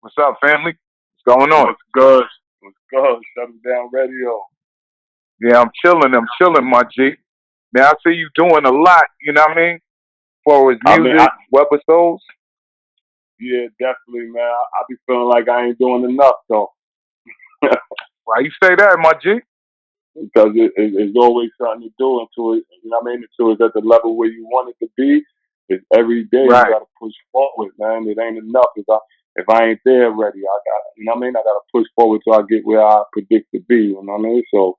What's up, family? What's going on? What's good? What's good? Shut it down radio. Yeah, I'm chilling. I'm chilling, my G. Now I see you doing a lot. You know what I mean? For his I mean, I music, webisodes. yeah, definitely, man. I be feeling like I ain't doing enough though, Why you say that, my G? because it's always something to do until it, you know what I mean. Until it's at the level where you want it to be. It's every day you Right, got to push forward, man. It ain't enough if I ain't there already. I got, you know what I mean. I got to push forward till I get where I predict to be. You know what I mean. So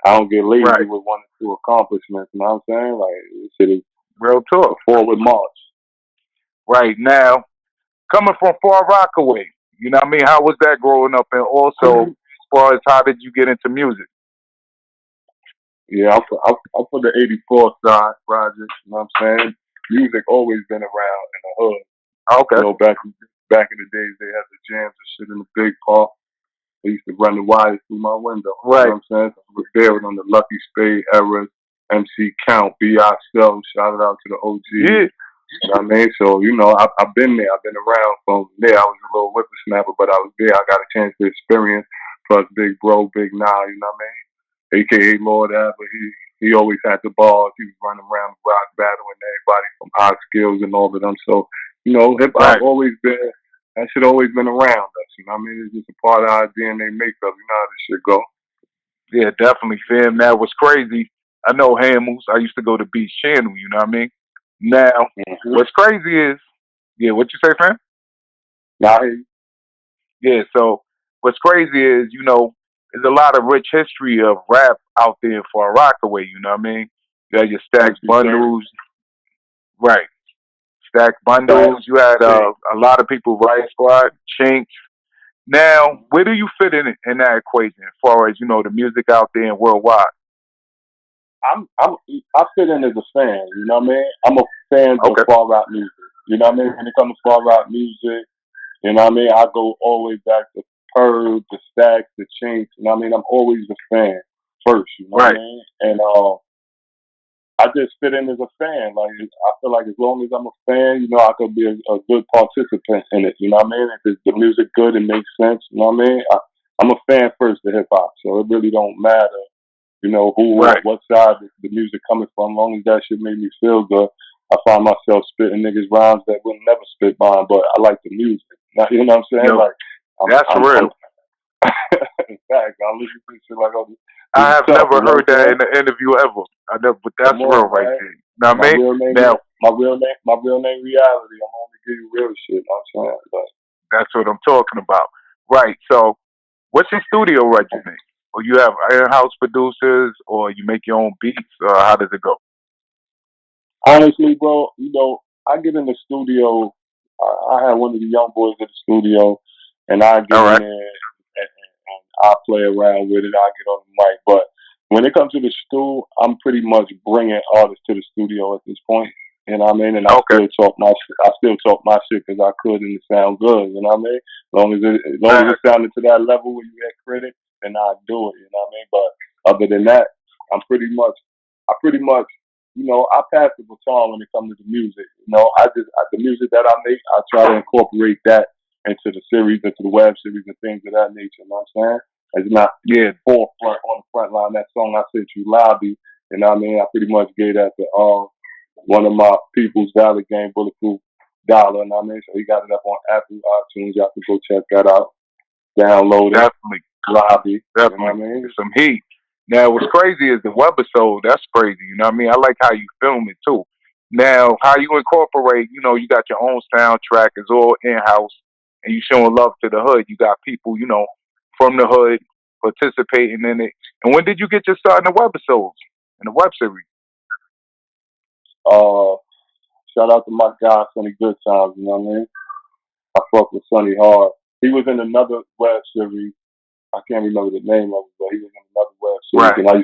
I don't get lazy right. with one or two accomplishments. You know what I'm saying? Like this shit is Real a talk. forward march. Right now, coming from Far Rockaway. You know what I mean? How was that growing up? And also, as far as how did you get into music? Yeah, I'm for the '84 side project. You know what I'm saying? Music always been around in the hood. You Okay. know, back in the days, they had the jams and shit in the big park. They used to run the wires through my window. You Right. know what I'm saying? So I was there on the Lucky Spade era, MC Count, B.I. Cell. Shout it out to the OGs. Yeah. You know what I mean? So, you know, I've been there. I've been around from there. I was a little whippersnapper, but I was there. I got a chance to experience. Plus, Big Bro, Big Now, you know what I mean? AKA Lord Abba. He always had the balls. He was running around the rock battling everybody from Ox Skills and all of them. So, you know, hip hop Right. always been that shit always been around us. You know what I mean? It's just a part of our DNA makeup. You know how this shit go. Yeah, definitely, fam. That was crazy. I know Hamels. I used to go to Beach Channel. You know what I mean? Now, Mm-hmm. what's crazy is, yeah, what you say, fam? Now, Yeah, so what's crazy is, there's a lot of rich history of rap out there for a Rockaway, you know what I mean? You had your stack MC Dirty, bundles, right. Stack Fat, bundles, you had Shake. a lot of people, Riot Squad, Chinks. Now, where do you fit in that equation as far as, the music out there and worldwide? I fit in as a fan. You know what I mean? I'm a fan of Okay. far rock music. You know what I mean? When it comes to far rock music, you know what I mean? I go all the way back to Purge, the Stacks, the Chinks. You know what I mean? I'm always a fan first. You know what I Right. mean? And I just fit in as a fan. Like I feel like as long as I'm a fan, you know, I could be a good participant in it. You know what I mean? If it's the music good, it makes sense. You know what I mean? I'm a fan first of hip hop, so it really don't matter. You know who, Right. what side the music coming from. As long as that shit made me feel good, I find myself spitting niggas rhymes that would never spit mine, but I like the music. Now, you know what I'm saying? Yo, Like that's I'm real. in fact, I listen to shit like, oh, this I is have tough. never You know heard what I'm that saying? in the interview ever. I never, but that's Come real on, right man. there. You know what My I mean? real name, Now, my real name, reality. I'm only giving you real shit. You know what I'm saying? that's what I'm talking about. Right. So, what's your studio regimen? Or you have in-house producers, or you make your own beats, or how does it go? Honestly, bro, you know, I get in the studio. I had one of the young boys in the studio, and I get All in right. there and I play around with it. I get on the mic, but when it comes to the stew, I'm pretty much bringing artists to the studio at this point. You know what I mean? And I Okay. still talk my shit. I still talk my shit because I could and it sound good. You know what I mean? As long as it Facts. sounded to that level where you had credit, then I do it. You know what I mean? But other than that, I pretty much I pass the baton when it comes to the music. The music that I make, I try to incorporate that into the series, into the web series and things of that nature. You know what I'm saying? It's not Yeah, forefront on the front line. That song I sent you, Lobby, you know what I mean? I pretty much gave that to one of my people's Valley Game, Bulletproof Dollar, you know what I mean? So he got it up on Apple iTunes. Y'all can go check that out. Download it. definitely, Lobby. You know what definitely. I mean? It's some heat. Now, what's crazy is the webisode. That's crazy. You know what I mean? I like how you film it too. Now, how you incorporate, you got your own soundtrack. It's all in-house, and you showing love to the hood. You got people, from the hood participating in it. And when did you get your start in the webisodes, in the web series? Uh, Shout out to my guy, Sonny Good Times, you know what I mean? I fuck with Sonny hard. He was in another web series. I can't remember the name of it, but he was in another web series, Right. and I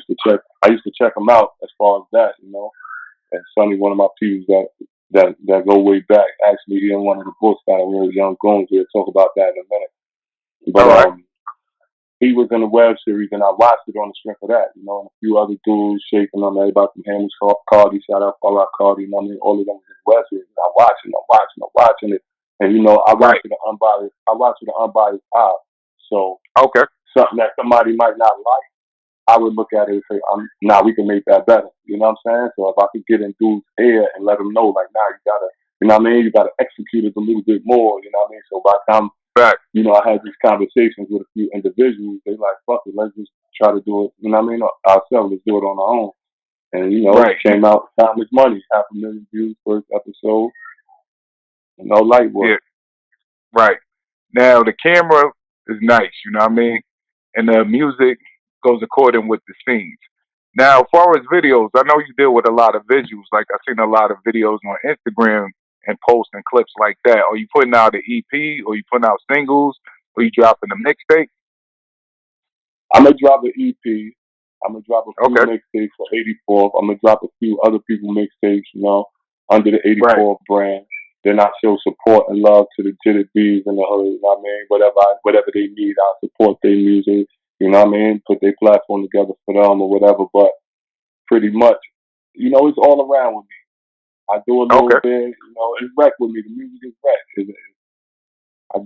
used to check him out as far as that, you know. And Sonny, one of my peeps that go way back. Actually, he in one of the books that I wrote, Young Goonz. We'll talk about that in a minute. But All right. he was in a web series, and I watched it on the strength of that, you know. And a few other dudes shaking on everybody from Hammers, Cardi, shout out Fall Out Cardi, you know what I mean? All of them was in the web series. And I'm watching it. And you know, Right. I watch with an unbiased eye. So Okay. something that somebody might not like, I would look at it and say, nah, we can make that better. You know what I'm saying? So if I could get in dude's ear and let him know, like, nah, you gotta, you know what I mean? You gotta execute it a little bit more. You know what I mean? So by the time, Right. you know, I had these conversations with a few individuals, they like, fuck it, let's just try to do it. You know what I mean? Ourselves, let's do it on our own. And you know, it Right. came out time is money. 500,000 views first episode. No light work. Yeah. Right. Now the camera is nice, you know what I mean? And the music goes according with the scenes. Now, as far as videos, I know you deal with a lot of visuals. Like I've seen a lot of videos on Instagram and posts and clips like that. Are you putting out an EP or you putting out singles or you dropping a mixtape? I'm gonna drop an EP. I'm gonna drop a few Okay. mixtapes for 84th. I'm gonna drop a few other people mixtapes, you know, under the Right. 84th brand. Then I show support and love to the Jitted Bees in the hood. You know what I mean? Whatever they need, I support their music. You know what I mean? Put their platform together for them or whatever. But pretty much, you know, it's all around with me. I do a little Okay. bit, you know, it's wreck with me. The music is wreck. I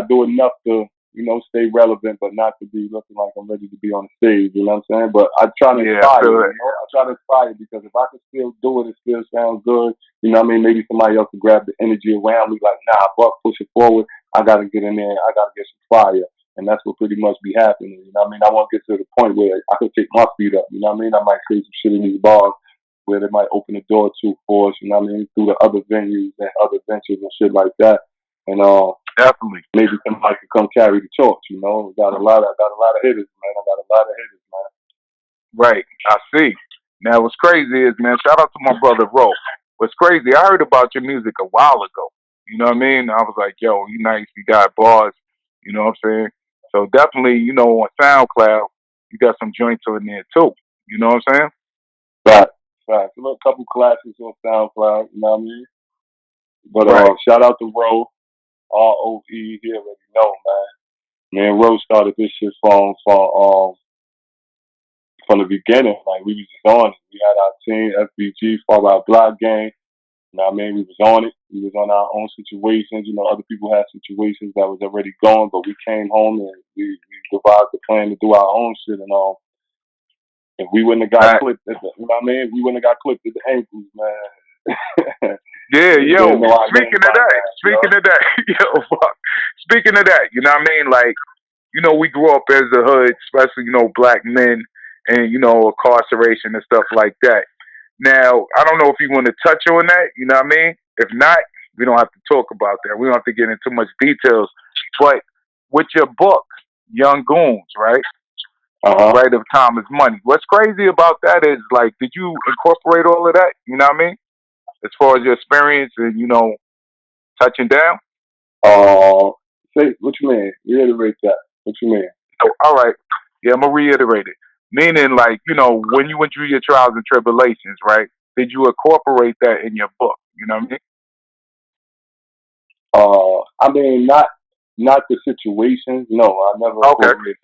do enough to, you know, stay relevant, but not to be looking like I'm ready to be on the stage. You know what I'm saying? But I try to Yeah, I inspire. feel You it. know, I try to inspire because if I can still do it, it still sounds good. You know what I mean? Maybe somebody else can grab the energy around me, like, nah, Buck, push it forward. I gotta get in there. I gotta get some fire, and that's what pretty much be happening. You know what I mean? I want to get to the point where I can take my feet up. You know what I mean? I might say some shit in these bars where they might open the door to for us. You know what I mean? Through the other venues and other ventures and shit like that. And Definitely. maybe somebody could come carry the torch. You know, I got a lot of hitters, man. I got a lot of hitters, man. Right. I see. Now, what's crazy is, man, shout out to my brother Ro. What's crazy, I heard about your music a while ago. You know what I mean? I was like, yo, you nice, you got bars. You know what I'm saying? So definitely, you know, on SoundCloud, you got some joints on there too. You know what I'm saying? Right, right. A little couple classics on SoundCloud. You know what I mean? But Right. shout out to Ro, ROE. He already know, man. Man, Ro started this shit from the beginning. Like we was just on it. We had our team, FBG, for our block gang. You know what I mean? We was on it. We was on our own situations. You know, other people had situations that was already going, but we came home and we devised a plan to do our own shit and all. If we wouldn't have got Right. clipped, you know what I mean? We wouldn't have got clipped at the ankles, man. Yeah, They yo, know our name speaking of by that, now, you know? speaking of that, yo, fuck. Speaking of that, you know what I mean? Like, you know, we grew up as a hood, especially, you know, black men and, you know, incarceration and stuff like that. Now, I don't know if you want to touch on that, you know what I mean? If not, we don't have to talk about that. We don't have to get into much details. But with your book, Young Goons, right? Uh huh. Right of time is money. What's crazy about that is like, did you incorporate all of that? You know what I mean? As far as your experience and, you know, touching down? Say what you mean? Reiterate that. What you mean? Oh, all right. Yeah, I'm gonna reiterate it. Meaning, like, you know, when you went through your trials and tribulations, right? Did you incorporate that in your book? You know what I mean? I mean, not the situations. No, I never Okay. incorporated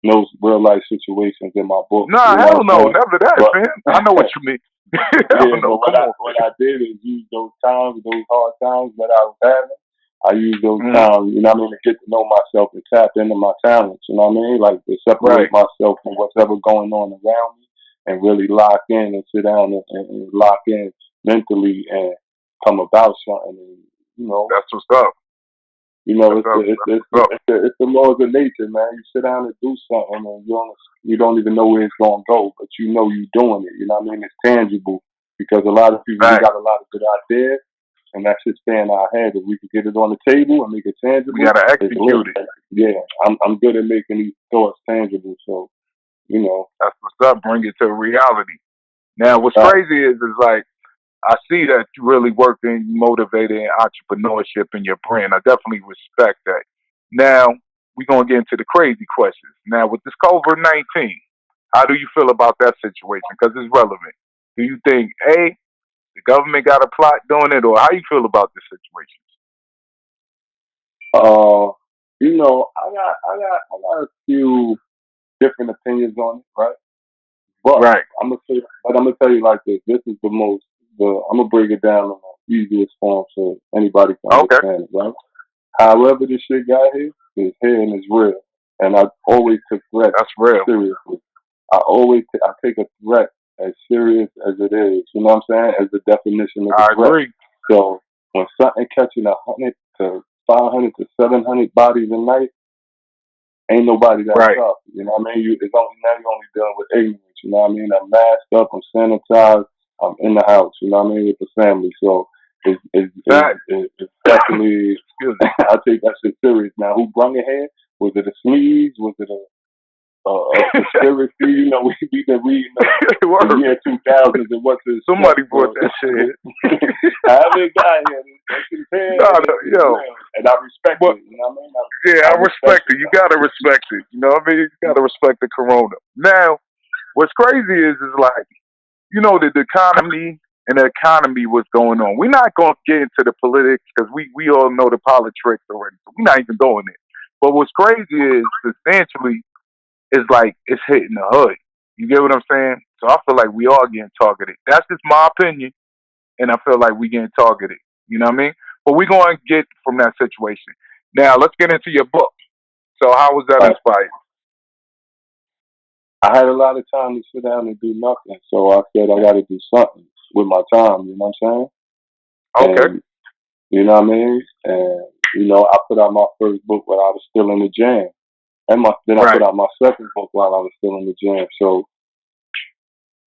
no real life situations in my book. Nah, You know hell what I'm no, saying? never that, But man. I know what you mean. hell yeah, no, but come on, what I did is use those times, those hard times that I was having. I use those man. times, you know what I mean, to get to know myself and tap into my talents. You know what I mean? Like to Right. separate myself from whatever going on around me and really lock in and sit down and lock in mentally and come about something. And, you know, That's what's up. That's up. That's what's up. it's the laws of nature, man. You sit down and do something, and you don't even know where it's gonna go, but you know you're doing it. You know what I mean? It's tangible because a lot of people we Right. got a lot of good ideas, and that should stay in our head. If we could get it on the table and make it We tangible, gotta it's lit. execute it. Yeah, I'm good at making these thoughts tangible. So you know, That's what's up. Bring it to reality. Now, what's uh, crazy is like I see that you really worked in motivated in entrepreneurship in your brand. I definitely respect that. Now we're gonna get into the crazy questions. Now with this COVID-19, how do you feel about that situation? Because it's relevant. Do you think A, the government got a plot doing it, or how you feel about this situation? uh, you know, I got a few different opinions on it, right? But Right. I'm gonna tell you like this. This is the most. I'm gonna break it down easiest form so anybody can Okay. understand it, right? However, this shit got here, it's here and it's real. And I always took threats That's real. seriously. I take a threat as serious as it is. You know what I'm saying? As the definition of a I threat. agree. So when something catching 100 to 500 to 700 bodies a night, ain't nobody that Right. tough. You know what I mean? It's only now you're only dealing with ignorance. You know what I mean? I'm masked up. I'm sanitized. I'm in the house. You know what I mean? With the family. So it's definitely. I take that shit serious. Now, who brung it here? Was it a sneeze? Was it a conspiracy? You know, we've been reading the year 2000s and what's his. Somebody brought that shit. I haven't got here. That shit's here. Yo. And I respect it. You know what I mean? I respect it. You gotta respect it. You know what I mean? You gotta respect the corona. Now, what's crazy is like, you know, the economy and the economy, what's going on. We're not going to get into the politics because we all know the politics already. So we're not even going there. But what's crazy is, substantially, is like it's hitting the hood. You get what I'm saying? So I feel like we are getting targeted. That's just my opinion, and I feel like we getting targeted. You know what I mean? But we're going to get from that situation. Now, let's get into your book. So how was that inspired? I had a lot of time to sit down and do nothing. So I said I got to do something with my time. You know what I'm saying? Okay. And, you know what I mean? And, you know, I put out my first book while I was still in the jam. And then I put out my second book while I was still in the jam. So,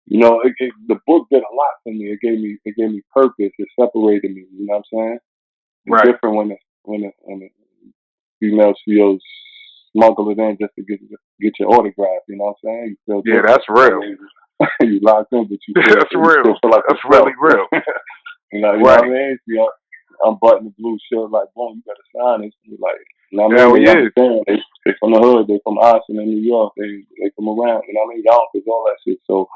you know, the book did a lot for me. It gave me purpose. It separated me. You know what I'm saying? It's different when a female CEOs smuggle it in just to get your autograph. You know what I'm saying? You feel that's real. You locked in, but you feel, that's real. You feel like that's really real. you know what I mean? You know, I'm buttoning the blue shirt like, boom, you better sign this. And like, you know what I mean? They from the hood. They from Austin in New York. They from around. You know what I mean? Yonkers, all that shit. So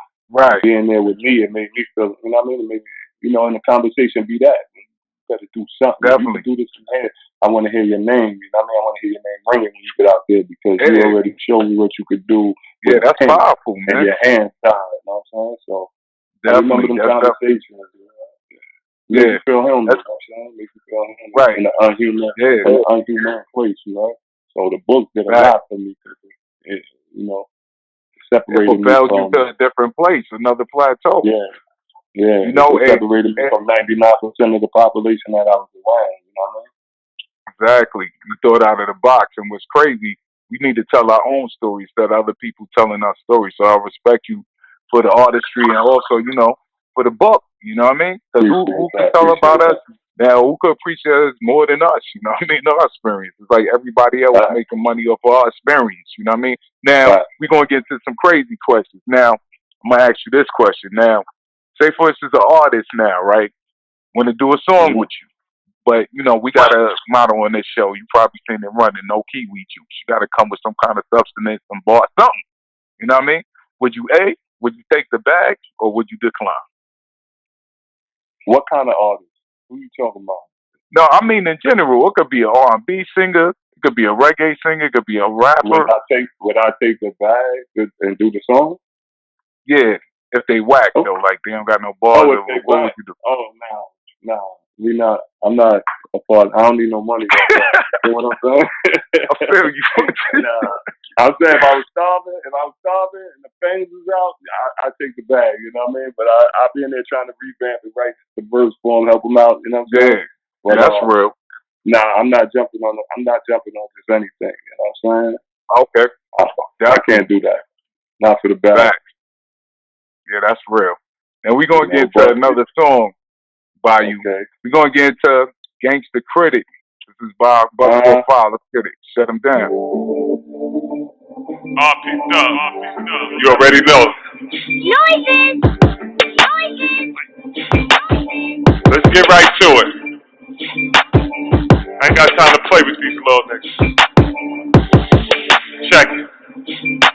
being there with me, it made me feel. You know what I mean? It made me, you know, in the conversation, be that. You better do something. Definitely. If you can do this in here, I want to hear your name. You know what I mean? I want to hear your name ringing when you get out there because you already showed me what you could do. Yeah, that's powerful, man. And your hands tied. You know what I'm saying? So definitely. I remember them conversations. Make you feel human. You know what I'm saying? Make you feel human in an unhuman place, you know? So the book did a lot for me. It, you know, separated me from you to a different place, another plateau. Yeah. You know, it separated me from 99% of the population that I was around. You know what I mean? Exactly. You thought out of the box, and what's crazy, we need to tell our own stories instead of other people telling our stories. So I respect you for the artistry and also, you know, for the book. You know what I mean? Because who can tell about us? Now, who could appreciate us more than us? You know what I mean? Our experience. It's like everybody else making money off of our experience. You know what I mean? Now, we're going to get to some crazy questions. Now, I'm going to ask you this question. Now, say, for instance, an artist now, right, want to do a song with you. But, you know, we got a motto on this show. You probably seen it running, no kiwi juice. You got to come with some kind of substance, some bar, something. You know what I mean? Would you take the bag or would you decline? What kind of artist? Who are you talking about? No, I mean in general. It could be an R&B singer. It could be a reggae singer. It could be a rapper. Would I take the bag and do the song? Yeah, if they whack though, like they don't got no bars. What would you do? No. I'm not a part. I don't need no money. You know what I'm saying? I feel you. I'm saying if I was starving and the fans was out, I take the bag, you know what I mean? But I'll be in there trying to revamp it, write the verse for him, help him out, you know what I'm saying? But, that's real. I'm not jumping on just anything, you know what I'm saying? Okay. I can't do that. Not for the bag. Yeah, that's real. And we're gonna get to another song by you. Okay. We're gonna get into Gangsta Critic. This is by Buck45. Let's get it. Shut him down. You already know. Noises! Let's get right to it. I ain't got time to play with these little niggas. Check it.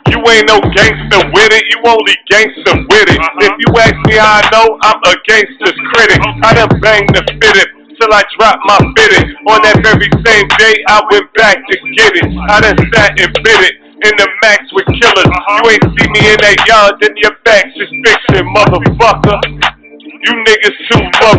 You ain't no gangster with it, you only gangster with it. If you ask me how I know, I'm a gangster's critic. I done banged the fitted till I dropped my fitted. On that very same day, I went back to get it. I done sat and bit it in the max with killers. You ain't see me in that yard, then your facts is fiction, motherfucker. You niggas too low.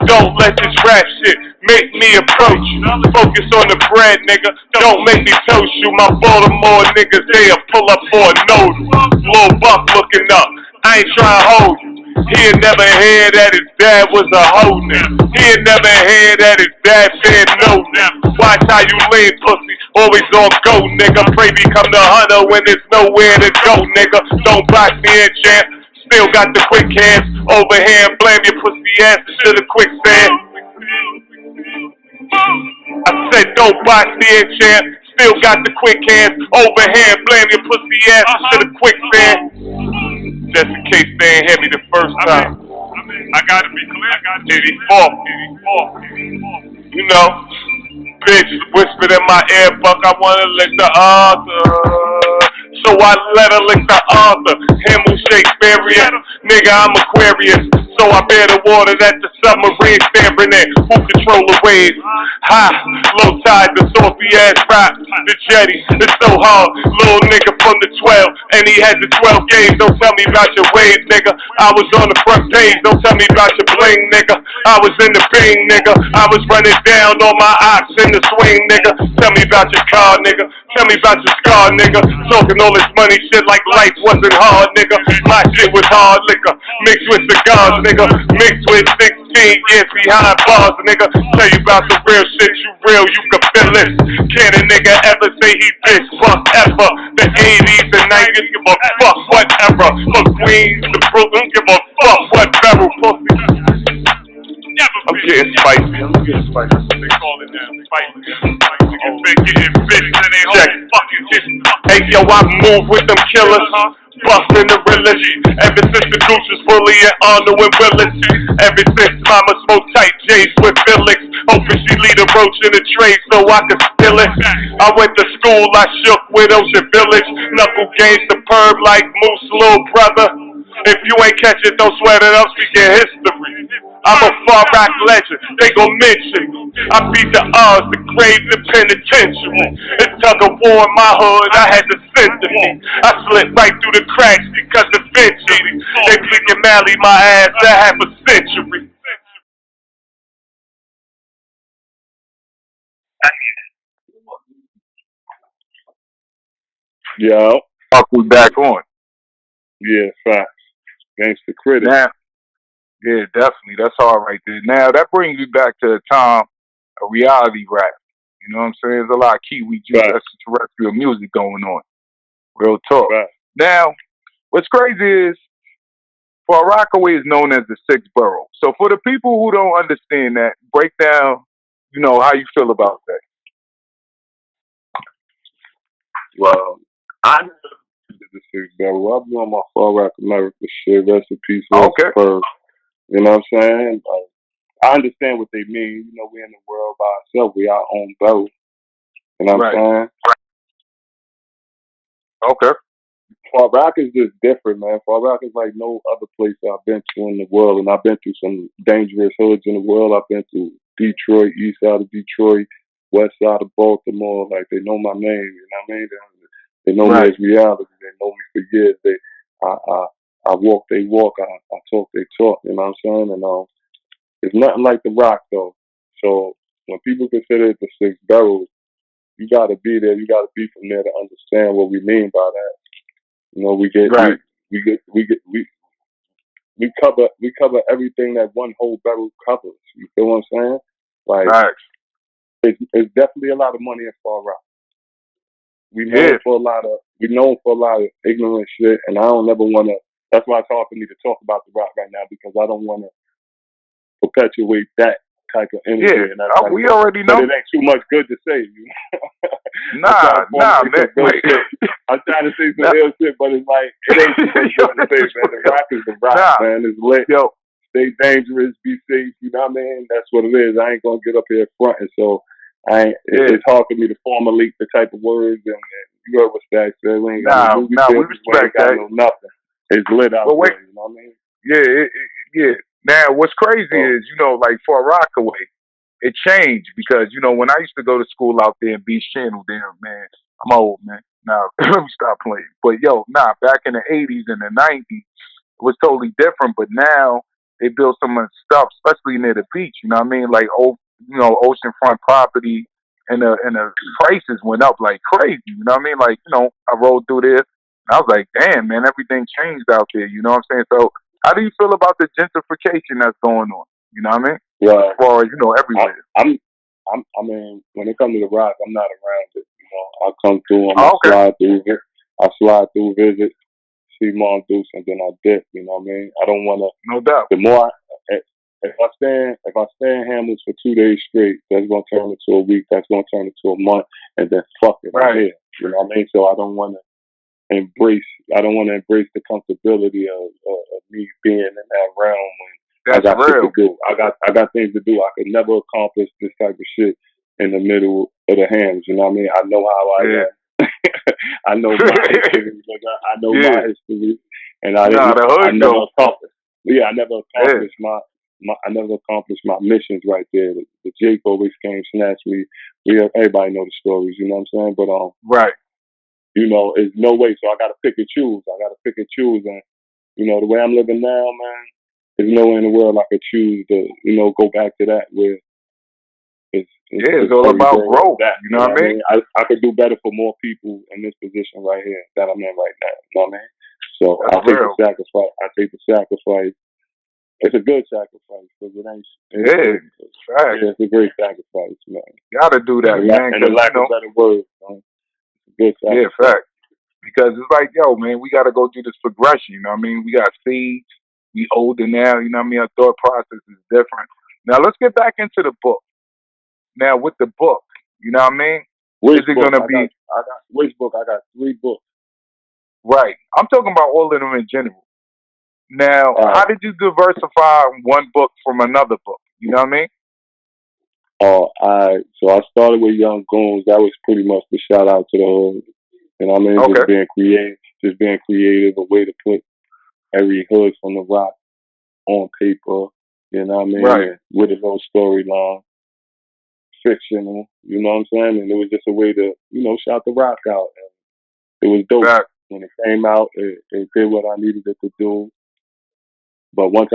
Don't let this rap shit make me approach you. Focus on the bread, nigga. Don't make me toast you. My Baltimore niggas, they'll pull up for a note. Lil Buck looking up. I ain't trying to hold you. He had never heard that his dad was a hoe nigga. He had never heard that his dad said no nigga. Watch how you lean, pussy. Always on go, nigga. Pray become the hunter when there's nowhere to go, nigga. Don't box me in, champ. Still got the quick hands. Overhand, blame your pussy ass to the quicksand. I said don't box me in, champ. Still got the quick hands. Overhand, blame your pussy ass to the quicksand. Just in case they ain't hear me the first time. I gotta be clear. 84. You know, bitch whispered in my ear, Buck, I wanna lick the author. So I let her lick the author. Him who Shakespearean, nigga, I'm Aquarius. So I bear the water that the submarine staring in. Who control the waves? High, low tide, the salty ass rap. The jetty, it's so hard. Little nigga from the 12, and he had the 12 games. Don't tell me about your waves, nigga. I was on the front page. Don't tell me about your bling, nigga. I was in the bing, nigga. I was running down on my ox in the swing, nigga. Tell me about your car, nigga. Tell me about your scar, nigga. Talking all this money shit like life wasn't hard, nigga. My shit was hard liquor, mixed with cigars, nigga. Mixed with 16 years behind bars, nigga. Tell you about the real shit, you real, you can feel it. Can a nigga ever say he bitch fuck ever? The 80s and 90s, give a fuck whatever. From Queens to Brooklyn, give a fuck whatever, pussy. I'm getting spicy. They call it now. Niggas been getting bitches in their whole fucking history. Hey yo, I move with them killers. Bustin' the realest. Ever since the Goonz was bullying Arnold and Willis. Ever since mama smoked tight J's with Felix. Hoping she lead a roach in the tray so I could steal it. I went to school, I shook with Ocean Village. Knuckle game superb like Moose, little brother. If you ain't catch it, don't sweat it up, speaking history. I'm a far back legend, they gon' mention me. I beat the odds, the grave, the penitentiary. It tug of war in my hood, I had to censor me. I slipped right through the cracks because eventually they flicking Mally my ass that half a century. Yo. Fuck, we back on. Yeah, facts. Gangsta critic. Now, yeah, definitely. That's all right there. Now, that brings me back to the time of reality rap. You know what I'm saying? There's a lot of Kiwi extraterrestrial music going on. Real talk. Right. Now, what's crazy is, Far Rockaway is known as the sixth borough. So for the people who don't understand that, break down, you know, how you feel about that. Well, I did the sixth borough. I'm doing my Far Rock America shit. Rest in peace. Okay. You know what I'm saying? I understand what they mean. You know, we're in the world by ourselves. We our own borough. You know what I'm saying? Okay. Far Rock is just different, man. Far Rock is like no other place I've been to in the world. And I've been to some dangerous hoods in the world. I've been to Detroit, east side of Detroit, west side of Baltimore. Like, they know my name, you know what I mean? They know me as reality. They know me for years. I walk, they walk. I talk, they talk. You know what I'm saying? And it's nothing like the Rock, though. So when people consider it the six boroughs, you got to be there. You got to be from there to understand what we mean by that. You know, we cover everything that one whole borough covers. You feel what I'm saying? Like, it's definitely a lot of money in Far Rock. We known for a lot of ignorant shit, and I don't ever want to. That's why it's hard for me to talk about the Rock right now, because I don't want to perpetuate that type of energy. Yeah, we already know. But it ain't too much good to say. You know? Nah, man. I'm trying to say some ill shit, but it's like, it ain't too much good to say, man. The Rock is the Rock, man. It's lit. Yo. Stay dangerous, be safe. You know what I mean? That's what it is. I ain't gonna get up here fronting, so it's hard for me to formulate the type of words, and you heard what Stack said. We ain't got we respect that. Nothing. It's lit out there. You know what I mean? Yeah. Now, what's crazy is, you know, like for Rockaway, it changed because, you know, when I used to go to school out there in Beach Channel there, man, I'm old, man. Now, let me stop playing. But, back in the 80s and the 90s, it was totally different. But now, they built so much stuff, especially near the beach. You know what I mean? Like oceanfront property, and the prices went up like crazy. You know what I mean? Like I rode through there, and I was like, damn, man, everything changed out there. You know what I'm saying? So, how do you feel about the gentrification that's going on? You know what I mean? Well, As far as everywhere. I mean, when it comes to the Rock, I'm not around it. I come through, I Oh, okay. slide through, I slide through, visit, see Mom Deuce, and then I dip. You know what I mean? I don't want to. No doubt. The more if I stay in Hamels for 2 days straight, that's gonna turn into a week. That's gonna turn into a month, and then fuck it, I'm Right. here. You know what I mean? So I don't want to embrace. I don't want to embrace the comfortability of me being in that realm when I That's got shit real. to do. I got things to do. I could never accomplish this type of shit in the middle of the Hams. You know what I mean? I know how I Yeah. am. I know my history. I know Yeah. my history, and I Nah, didn't. the I hood never though. accomplished. Yeah, I never Yeah. accomplished I never accomplished my missions right there. The Jake always came, snatched me. Everybody know the stories, you know what I'm saying? But Right. it's no way. So I gotta pick and choose. And the way I'm living now, man, there's no way in the world I could choose to, go back to that where It's all every about day growth. that. You know what I mean? I could do better for more people in this position right here that I'm in right now. You know what I mean? So That's I take real. the sacrifice. It's a good sacrifice because it ain't. Yeah. Right. It's a great sacrifice, man. Gotta do that, man. And a lack of better words, man. It's a good Yeah, sacrifice. fact. Because it's like, yo, man, we gotta go through this progression. You know what I mean? We got seeds. We older now. You know what I mean? Our thought process is different. Now let's get back into the book. Now with the book, you know what I mean? Which Is it book? gonna be I got which book? I got 3 books. right? I'm talking about all of them in general. Now, All how right. did you diversify one book from another book? You know what I mean? So I started with Young Goonz. That was pretty much the shout out to the hood. You know what I mean? Okay. Just being creative, a way to put every hood from the Rock on paper. You know what I mean? Right. And with a little storyline, fictional. You know what I'm saying? And it was just a way to, shout the Rock out. And it was dope. Fact. When it came out, it did what I needed it to do. But once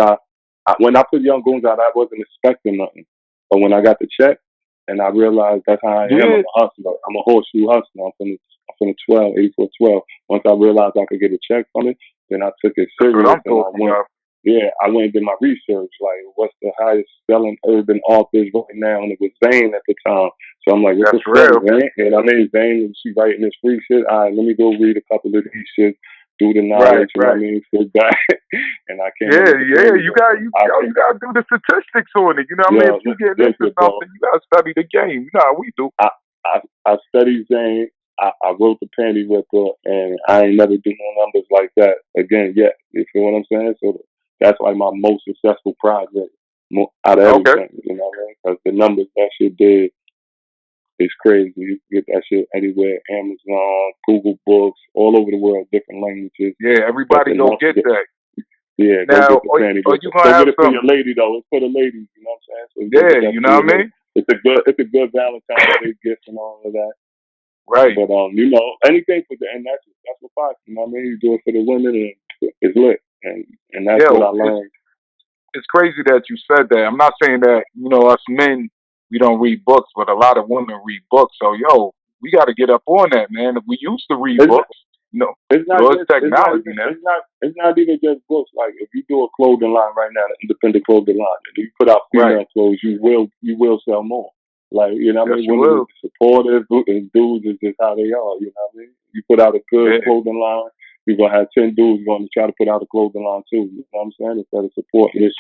when I put Young Goonz out, I wasn't expecting nothing. But when I got the check, and I realized that's how I am, I'm a hustler. I'm a horseshoe hustler. I'm from the 8412. Once I realized I could get a check from it, then I took it That's serious. what I'm And talking about. I went and did my research. Like, what's the highest selling urban authors right now? And it was Zane at the time. So I'm like, what That's the fuck, real. Zane? And I mean, Zane, she writing this free shit. All right, let me go read a couple of these shit, do the knowledge, you know what I mean? Sit back. And I came up with the You gotta do the statistics on it. You know what I mean? If you get into something, you gotta study the game. You know how we do. I studied Zane. I wrote the Panty Ripper, and I ain't never do no numbers like that again yet. You feel what I'm saying? So that's like my most successful project out of Okay. everything. You know what I mean? Because the numbers that shit did is crazy. You can get that shit anywhere: Amazon, Google Books, all over the world, different languages. Yeah, everybody go get that. Yeah, now, go get the Panty Ripper. you gonna Go have get it for your lady though. It's for the ladies. You know what I'm saying? So yeah, you know what I mean? It's a good Valentine's Day gift and all of that. Right. But anything for and that's what Fox. You know what I mean? You do it for the women, and it's lit, and that's what I learned. It's crazy that you said that. I'm not saying that us men we don't read books, but a lot of women read books. So we got to get up on that, man. If we used to read books, it's not it's technology now. It's not even just books. Like if you do a clothing line right now, an independent clothing line, and you put out female clothes, you will sell more. Like, you know what I mean? Women are supportive, and dudes is just how they are, you know what I mean? You put out a good clothing line, you're going to have 10 dudes going to try to put out a clothing line too, you know what I'm saying? Instead of supporting this,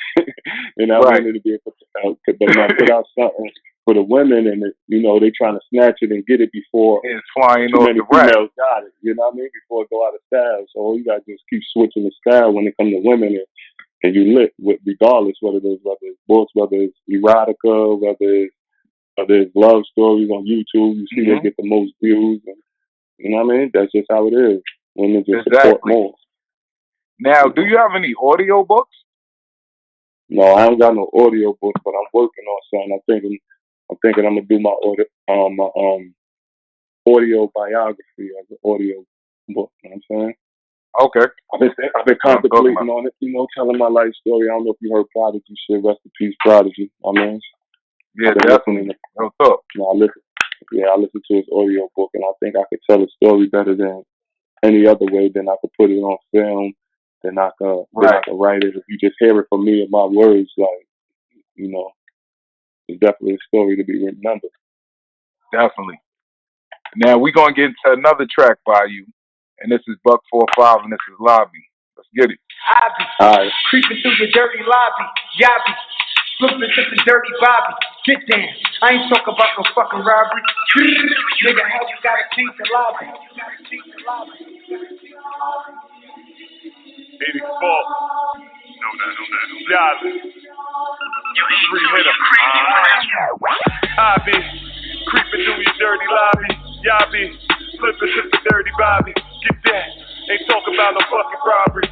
you know what I mean? It'll be but now put out something for the women, and they trying to snatch it and get it before it's flying too off many the rack. females got it, you know what I mean? Before it go out of style. So all you got to just keep switching the style when it comes to women, and you lit with regardless whether it's books, whether it's erotica, whether it's love stories on YouTube. You see they get the most views. And, you know what I mean? That's just how it is. Women just support more. Now, do you have any audio books? No, I haven't got no audio book, but I'm working on something. I'm thinking I'm gonna do my audio biography as an audio book. You know what I'm saying? Okay. I've been contemplating on it, you know, telling my life story. I don't know if you heard Prodigy shit. Rest in peace, Prodigy. I mean, Yeah, definitely. No talk. I listened to his audio book, and I think I could tell a story better than any other way. Then I could put it on film. Then I could write it. If you just hear it from me and my words, like, you know, it's definitely a story to be remembered. Definitely. Now we're gonna get into another track by you, and this is Buck45, and this is Lobby. Let's get it. I be creeping through your dirty lobby, yabby, flipping to the dirty Bobby. Get down. I ain't talking about no fucking robbery. Nigga, how you gotta change the lobby? 84. Know that. Jolly. Free hitter. I be creeping through your dirty lobby. Y'all be flipping to the dirty Bobby. Get that. Ain't talking about no fucking robbery.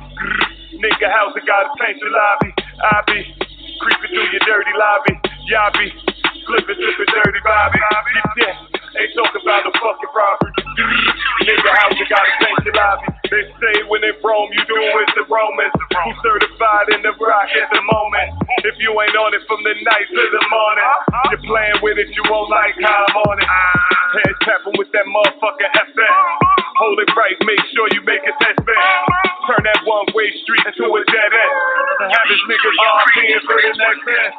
Nigga, how's it gotta paint your lobby? I be creeping through your dirty lobby. Y'all be flipping to the dirty Bobby. Get that. Ain't talking about no fucking robbery. Nigga, how's it gotta paint your lobby? They say when they roam, you do it the Romans. Who certified in the rock at the moment? If you ain't on it from the night to the morning, you're playing with it, you won't like how I'm on it. Head tapping with that motherfucking FM. Hold it right, make sure you make it test bed. Turn that one-way street into a dead end. And have this niggas RPing for the next end.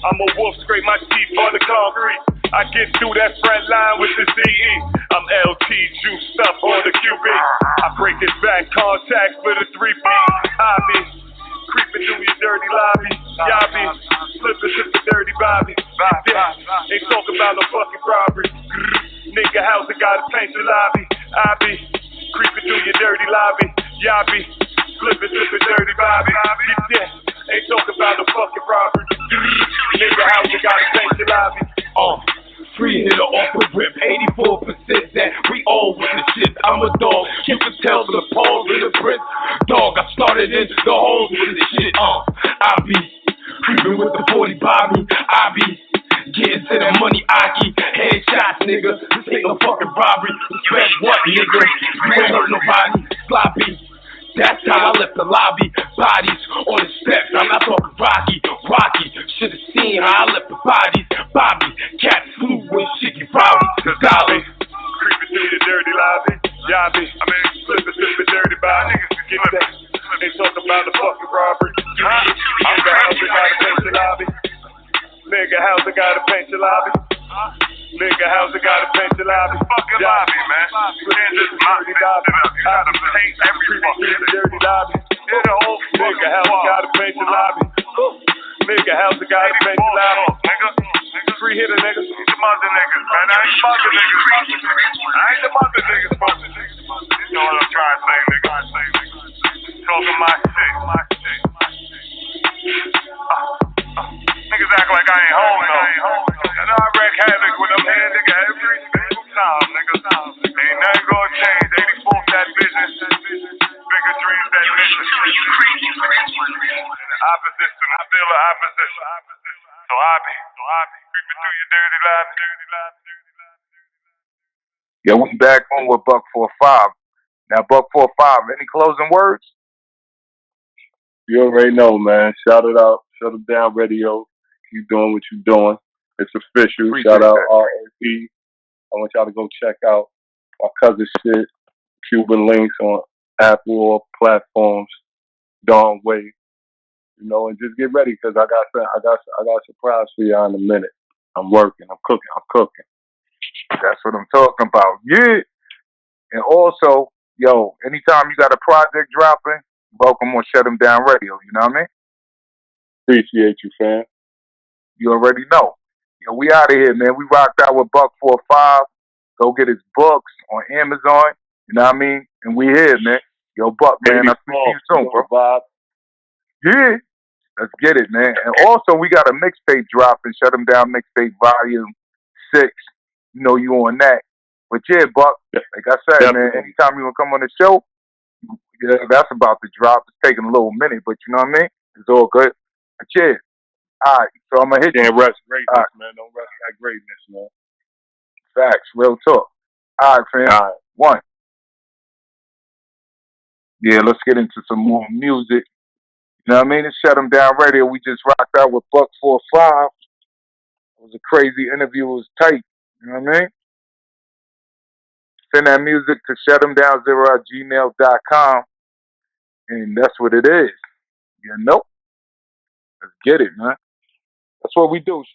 I'm a wolf, scrape my teeth on the concrete. I get through that front line with the CE. I'm LT juiced up on the QB. I break it back, contact for the 3P. I be creeping through your dirty lobby. Y'all be flipping to the dirty Bobby. Ain't talking about no fucking robbery. Nigga, how's it gotta paint your lobby? I be creeping through your dirty lobby. Y'all be flipping to the dirty Bobby. Ain't talking about no fucking robbery. Nigga, how's it gotta paint your lobby? Free hitter off the rip, 84% that we all with the shit. I'm a dog, you can tell from the paws in the print. Dog, I started in the holes with this shit. I be creeping with the 40 Bobby. I be getting to the money, Aki. Headshots, nigga. This ain't no fucking robbery. Respect what, nigga? You ain't hurt nobody. Sloppy. That's how I left the lobby. Bodies on the steps. I'm not talking Rocky. Should've seen how I left the bodies. Bobby, cats flew when shit get rowdy. Golly, creeping through your dirty lobby. Y'all be, flipping to the dirty Bobby. Get that. Ain't talking about the fucking robbery. Nigga, how's it gotta paint your lobby? Nigga, how's it gotta paint your lobby? Nigga, how's it gotta paint your lobby? Fucking lobby, man. Can't just dirty lobby. You gotta paint every fucking dirty lobby. Nigga, how's it gotta paint your lobby? Nigga, how's it gotta paint your lobby? Free hitter, nigga. The mother niggas, man. I ain't the mother niggas. I ain't the mother niggas, folks. You know what I'm trying to say, nigga. Talking my shit. Niggas act like I ain't home, though. And I wreak havoc with them here, nigga, every single time, nigga. Ain't nothing gonna change. 84 that vision. Bigger dreams that mission. And the opposition is still an opposition. So I be creeping through your dirty lobby. Yeah, we back on with Buck45. Now, Buck45, any closing words? You already know, man. Shout it out. Shut it down, radio. Keep doing what you're doing. It's official. Appreciate Shout out that. ROP. I want y'all to go check out my cousin shit, Cuban Links on Apple or platforms, Dawn Way. You know, and just get ready because I got a surprise for y'all in a minute. I'm working. I'm cooking. That's what I'm talking about. Yeah. And also, yo, anytime you got a project dropping, welcome on Shut 'Em Down Radio. You know what I mean? Appreciate you, fam. You already know. Yo, we out of here, man. We rocked out with Buck45. Go get his books on Amazon. You know what I mean? And we here, man. Yo, Buck, man. I'll speak to you soon, bro. Bob. Yeah. Let's get it, man. And also, we got a mixtape dropping, Shut 'Em Down Mixtape Volume 6. You know you on that. But yeah, Buck, like I said, man, anytime you want to come on the show, yeah, that's about to drop. It's taking a little minute, but you know what I mean? It's all good. But yeah. All right, so I'm going to hit you. Can't rush greatness, man. Don't rush that greatness, man. Facts, real talk. All right, fam. All right. One. Yeah, let's get into some more music. You know what I mean? It's Shut 'em Down Radio. We just rocked out with Buck45. It was a crazy interview. It was tight. You know what I mean? Send that music to shut'emdown0@gmail.com. And that's what it is. You know? Let's get it, man. That's what we do.